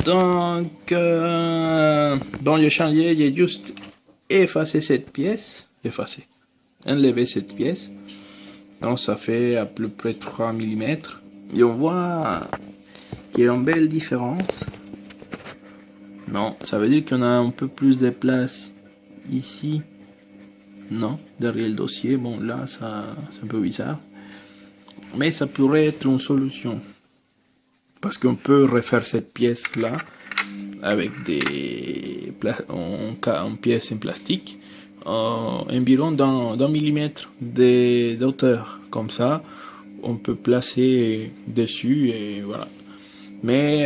Donc, dans le chantier, j'ai juste effacé cette pièce, enlevé cette pièce. Donc, ça fait à peu près 3 mm. Et on voit qu'il y a une belle différence. Non, ça veut dire qu'on a un peu plus de place ici. Non, derrière le dossier. Bon, là, ça, c'est un peu bizarre. Mais ça pourrait être une solution. Parce qu'on peut refaire cette pièce-là avec en pièces en plastique environ d'un millimètre de hauteur. Comme ça, on peut placer dessus et voilà. Mais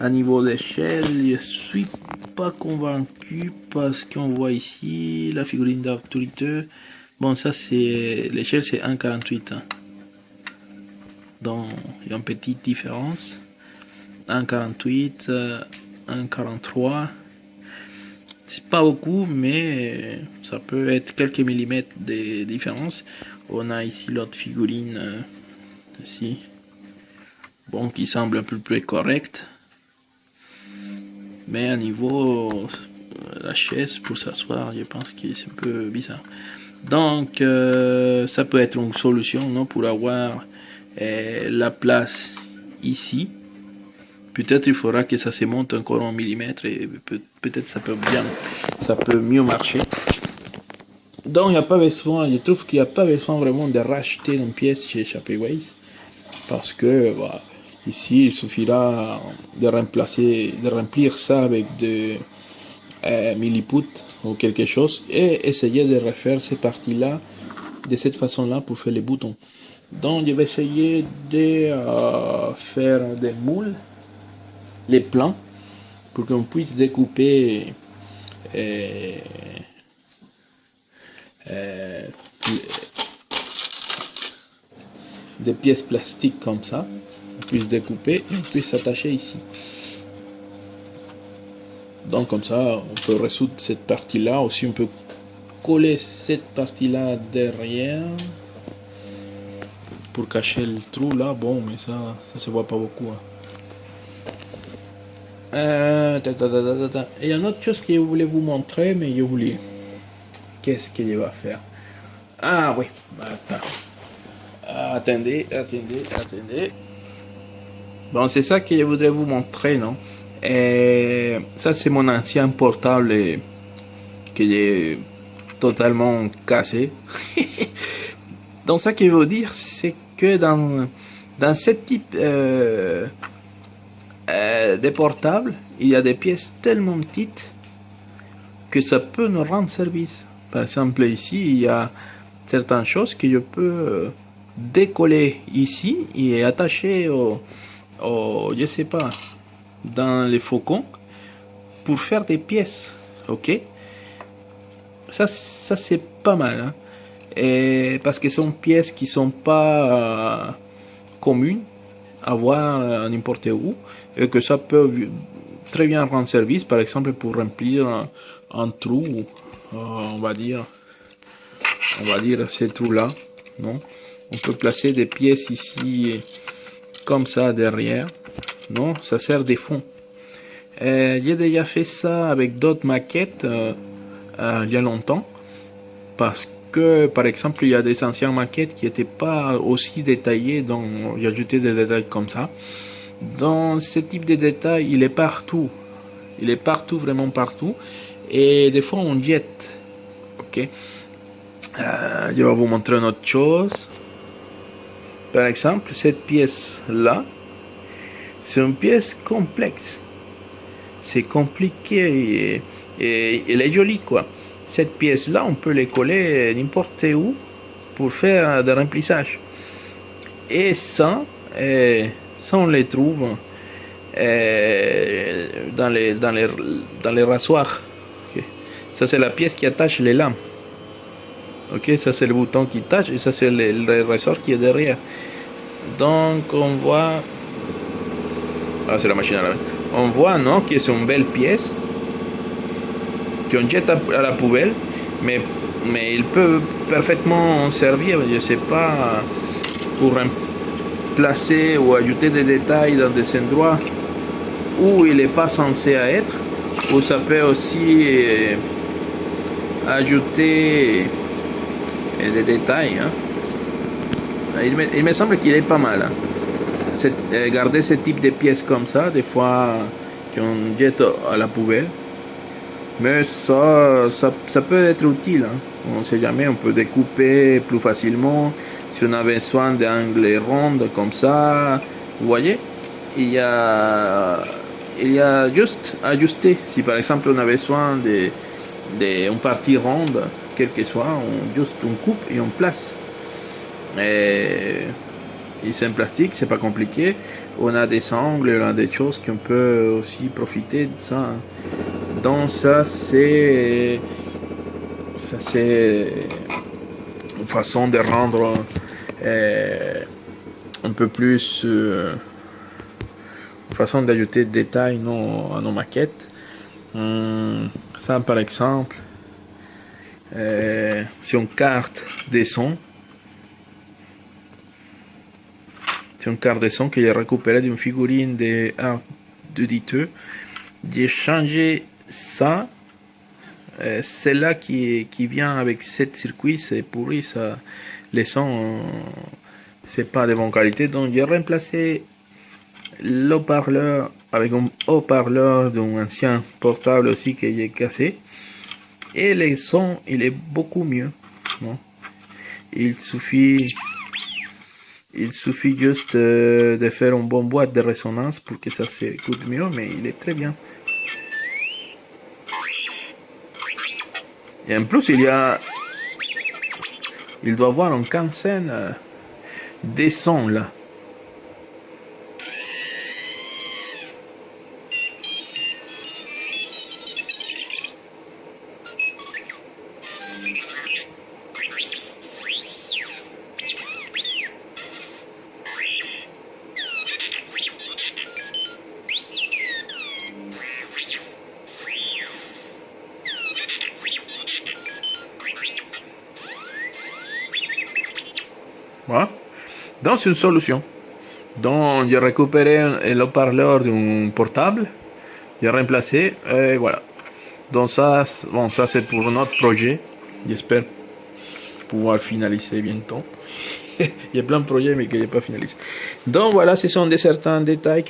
à niveau d'échelle, je suis pas convaincu parce qu'on voit ici la figurine d'Arturito. Bon, ça c'est l'échelle, c'est 1,48. Hein. Donc il y a une petite différence. 1,48, 1,43. C'est pas beaucoup, mais ça peut être quelques millimètres de différence. On a ici l'autre figurine ici. Bon, qui semble un peu plus correcte. Mais à niveau la chaise pour s'asseoir, je pense que c'est un peu bizarre. Donc, ça peut être une solution, non, pour avoir la place ici. Peut-être il faudra que ça se monte encore en millimètres et peut-être ça peut mieux marcher. Donc, il n'y a pas besoin, je trouve qu'il n'y a pas besoin vraiment de racheter une pièce chez Shapeways. Parce que, voilà, ici, il suffira de remplir ça avec de milliput ou quelque chose et essayer de refaire ces parties-là de cette façon-là pour faire les boutons. Donc, je vais essayer de faire des moules, les plans, pour qu'on puisse découper des pièces plastiques comme ça. On puisse découper et on puisse s'attacher ici. Donc comme ça, on peut résoudre cette partie-là. Aussi, on peut coller cette partie-là derrière pour cacher le trou là. Bon, mais ça se voit pas beaucoup. Hein. Et il y a une autre chose que je voulais vous montrer, mais je voulais. Qu'est-ce qu'il va faire? Ah oui, attends. Attendez. Bon, c'est ça que je voudrais vous montrer, non? Et ça, c'est mon ancien portable que j'ai totalement cassé. Donc, ça que je veux dire, c'est que dans ce type de portable, il y a des pièces tellement petites que ça peut nous rendre service. Par exemple, ici, il y a certaines choses que je peux décoller ici et attacher je sais pas, dans les faucons pour faire des pièces. Ok, ça c'est pas mal, hein? Et parce que ce sont pièces qui sont pas communes à voir n'importe où et que ça peut très bien rendre service, par exemple pour remplir un trou, on va dire ces trous là, non? On peut placer des pièces ici comme ça derrière, non? Ça sert de fond. J'ai déjà fait ça avec d'autres maquettes il y a longtemps, parce que par exemple il y a des anciennes maquettes qui n'étaient pas aussi détaillées, donc j'ai ajouté des détails comme ça. Donc ce type de détail, il est partout, vraiment partout, et des fois on jette. Ok, je vais vous montrer une autre chose. Par exemple, cette pièce là, c'est une pièce complexe, c'est compliqué et elle est jolie, quoi. Cette pièce là, on peut les coller n'importe où pour faire des remplissages, et ça on les trouve dans les rasoirs. Okay. Ça c'est la pièce qui attache les lames. Ok, ça c'est le bouton qui tâche et ça c'est le ressort qui est derrière. Donc on voit, c'est la machine à laver. On voit, non, que c'est une belle pièce qu'on jette à la poubelle, mais il peut parfaitement servir, je sais pas, placer ou ajouter des détails dans des endroits où il n'est pas censé être, ou ça peut aussi ajouter des détails. Hein. Il me semble qu'il est pas mal. Hein. Garder ce type de pièces comme ça, des fois qu'on jette à la poubelle. Mais ça peut être utile. Hein. On ne sait jamais, on peut découper plus facilement. Si on a besoin d'angles ronds comme ça, vous voyez, il y a juste à ajuster. Si par exemple on a besoin d'une partie ronde, quel que soit, on coupe et on place. Et c'est en plastique, c'est pas compliqué. On a des angles, on a des choses qu'on peut aussi profiter de ça. Donc ça c'est une façon de rendre un peu plus façon d'ajouter des détails à nos maquettes. Ça par exemple, c'est une carte des sons. C'est une carte de son que j'ai récupérée d'une figurine de d'éditeur. J'ai changé ça. Celle-là qui vient avec 7 circuits, c'est pourri, ça. Les sons, c'est pas de bonne qualité. Donc j'ai remplacé l'haut-parleur avec un haut-parleur d'un ancien portable aussi que j'ai cassé. Et les sons, il est beaucoup mieux. Non? Il suffit juste de faire une bonne boîte de résonance pour que ça s'écoute mieux, mais il est très bien. Et en plus, il doit avoir une quinzaine de sons là. Voilà. Donc c'est une solution. Donc j'ai récupéré le haut-parleur d'un portable, j'ai remplacé et voilà. Donc ça c'est pour notre projet. J'espère pouvoir finaliser bientôt. Il y a plein de projets mais que je n'ai pas finalisé. Donc voilà, ce sont certains détails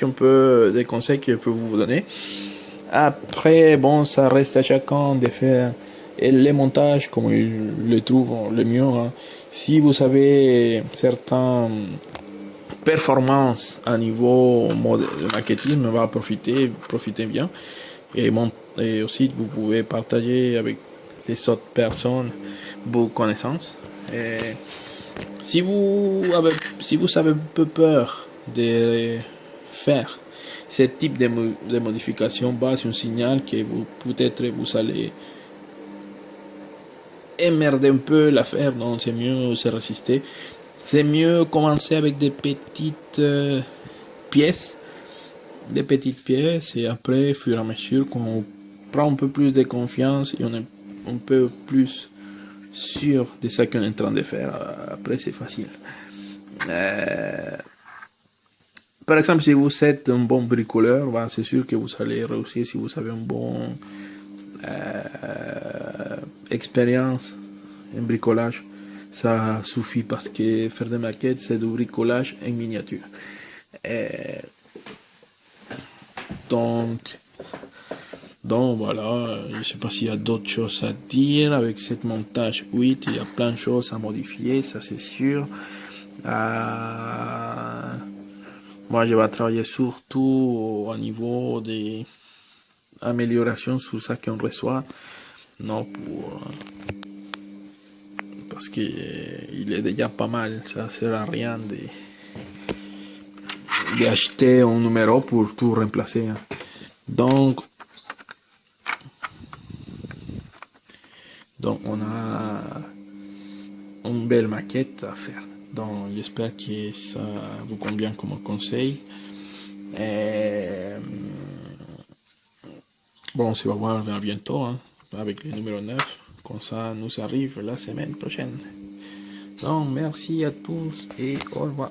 des conseils que je peux vous donner. Après, bon, ça reste à chacun de faire les montages comme il le trouve le mieux. Hein. Si vous avez certaines performances à niveau de marketing, va profitez bien. Et aussi, vous pouvez partager avec les autres personnes vos connaissances. Et si vous avez un peu peur de faire ce type de modification, c'est un signal que peut-être vous allez emmerder un peu l'affaire, donc c'est mieux se résister. C'est mieux commencer avec des petites pièces, et après, fur et à mesure qu'on prend un peu plus de confiance et on est un peu plus sûr de ce qu'on est en train de faire, après c'est facile. Par exemple, si vous êtes un bon bricoleur, c'est sûr que vous allez réussir si vous avez une bonne expérience en bricolage. Ça suffit parce que faire des maquettes, c'est du bricolage en miniature. Donc voilà, je ne sais pas s'il y a d'autres choses à dire avec cette montage 8. Il y a plein de choses à modifier, ça c'est sûr. Moi, je vais travailler surtout au niveau des améliorations sur ça qu'on reçoit. Non, parce que il est déjà pas mal. Ça ne sert à rien d'acheter un numéro pour tout remplacer. Hein. Donc, on a une belle maquette à faire. Donc j'espère que ça vous convient comme conseil. Bon, on se va voir bientôt hein, avec le numéro 9. Comme ça nous arrive la semaine prochaine. Donc merci à tous et au revoir.